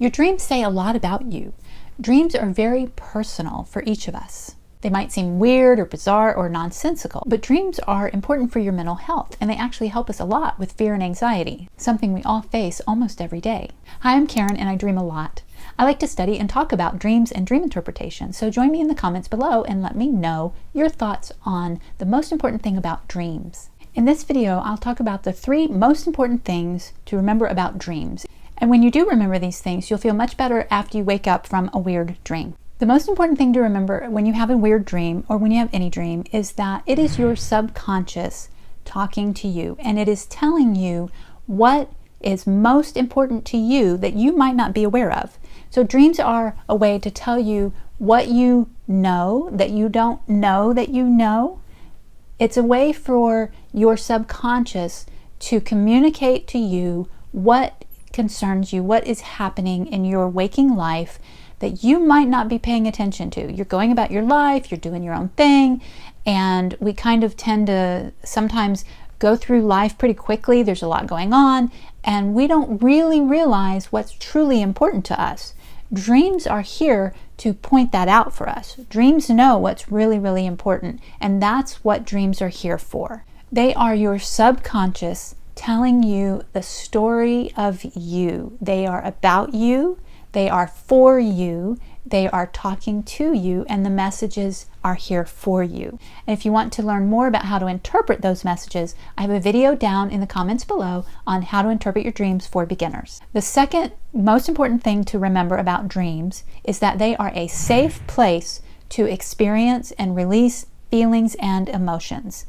Your dreams say a lot about you. Dreams are very personal for each of us. They might seem weird or bizarre or nonsensical, but dreams are important for your mental health, and they actually help us a lot with fear and anxiety, something we all face almost every day. Hi, I'm Karen, and I dream a lot. I like to study and talk about dreams and dream interpretation, so join me in the comments below and let me know your thoughts on the most important thing about dreams. In this video, I'll talk about the 3 most important things to remember about dreams. And when you do remember these things, you'll feel much better after you wake up from a weird dream. The most important thing to remember when you have a weird dream, or when you have any dream, is that it is your subconscious talking to you, and it is telling you what is most important to you that you might not be aware of. So dreams are a way to tell you what you know that you don't know that you know. It's a way for your subconscious to communicate to you what concerns you, what is happening in your waking life that you might not be paying attention to. You're going about your life, you're doing your own thing, and we kind of tend to sometimes go through life pretty quickly. There's a lot going on, and we don't really realize what's truly important to us. Dreams are here to point that out for us. Dreams know what's really, really important, and that's what dreams are here for. They are your subconscious telling you the story of you. They are about you. They are for you, they are talking to you, and the messages are here for you. And if you want to learn more about how to interpret those messages, I have a video down in the comments below on how to interpret your dreams for beginners. The second most important thing to remember about dreams is that they are a safe place to experience and release feelings and emotions.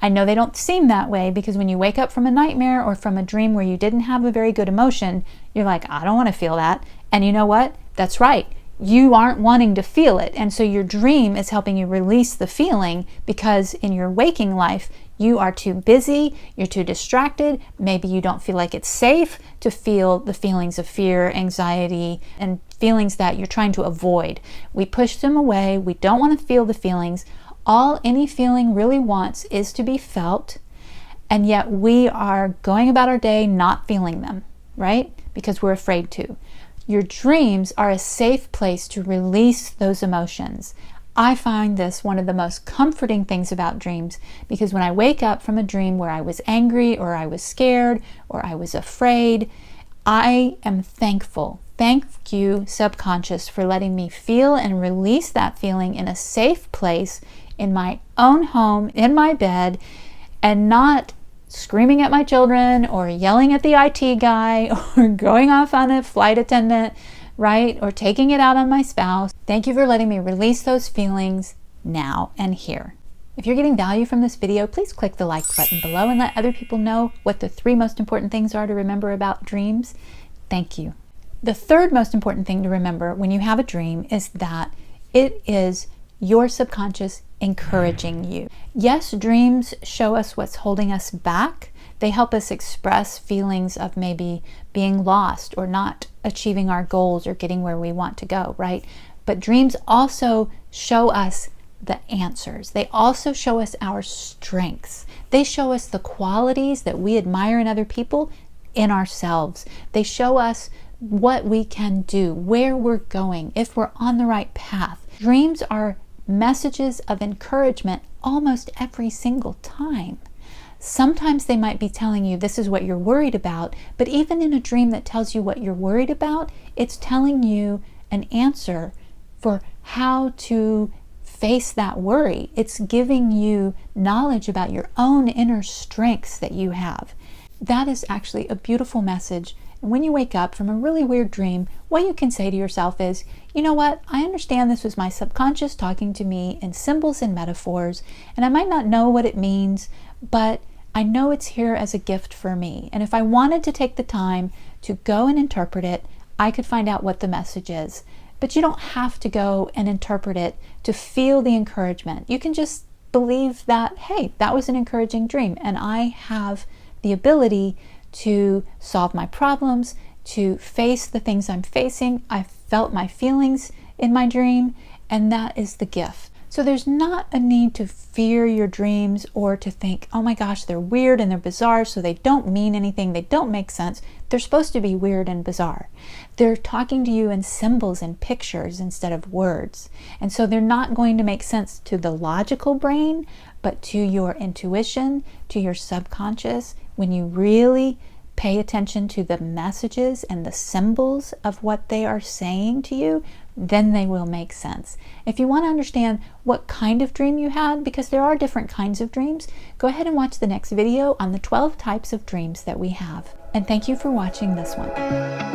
I know they don't seem that way, because when you wake up from a nightmare or from a dream where you didn't have a very good emotion, you're like, I don't want to feel that. And you know what? That's right. You aren't wanting to feel it. And so your dream is helping you release the feeling, because in your waking life, you are too busy, you're too distracted, maybe you don't feel like it's safe to feel the feelings of fear, anxiety, and feelings that you're trying to avoid. We push them away. We don't want to feel the feelings. All any feeling really wants is to be felt, and yet we are going about our day not feeling them, right? Because we're afraid to. Your dreams are a safe place to release those emotions. I find this one of the most comforting things about dreams, because when I wake up from a dream where I was angry, or I was scared, or I was afraid, I am thankful. Thank you, subconscious, for letting me feel and release that feeling in a safe place, in my own home, in my bed, and not screaming at my children or yelling at the IT guy or going off on a flight attendant, right? Or taking it out on my spouse. Thank you for letting me release those feelings now and here. If you're getting value from this video, please click the like button below and let other people know what the 3 most important things are to remember about dreams. Thank you. The third most important thing to remember when you have a dream is that it is your subconscious encouraging you. Yes, dreams show us what's holding us back. They help us express feelings of maybe being lost or not achieving our goals or getting where we want to go, right? But dreams also show us the answers. They also show us our strengths. They show us the qualities that we admire in other people in ourselves. They show us what we can do, where we're going, if we're on the right path. Dreams are messages of encouragement almost every single time. Sometimes they might be telling you this is what you're worried about, but even in a dream that tells you what you're worried about, it's telling you an answer for how to face that worry. It's giving you knowledge about your own inner strengths that you have. That is actually a beautiful message. And when you wake up from a really weird dream, what you can say to yourself is, you know what, I understand this was my subconscious talking to me in symbols and metaphors, and I might not know what it means, but I know it's here as a gift for me. And if I wanted to take the time to go and interpret it, I could find out what the message is. But you don't have to go and interpret it to feel the encouragement. You can just believe that, hey, that was an encouraging dream, and I have the ability to solve my problems, to face the things I'm facing. I felt my feelings in my dream, and that is the gift. So there's not a need to fear your dreams or to think, oh my gosh, they're weird and they're bizarre, so they don't mean anything, they don't make sense. They're supposed to be weird and bizarre. They're talking to you in symbols and pictures instead of words. And so they're not going to make sense to the logical brain, but to your intuition, to your subconscious. When you really pay attention to the messages and the symbols of what they are saying to you, then they will make sense. If you want to understand what kind of dream you had, because there are different kinds of dreams, go ahead and watch the next video on the 12 types of dreams that we have. And thank you for watching this one.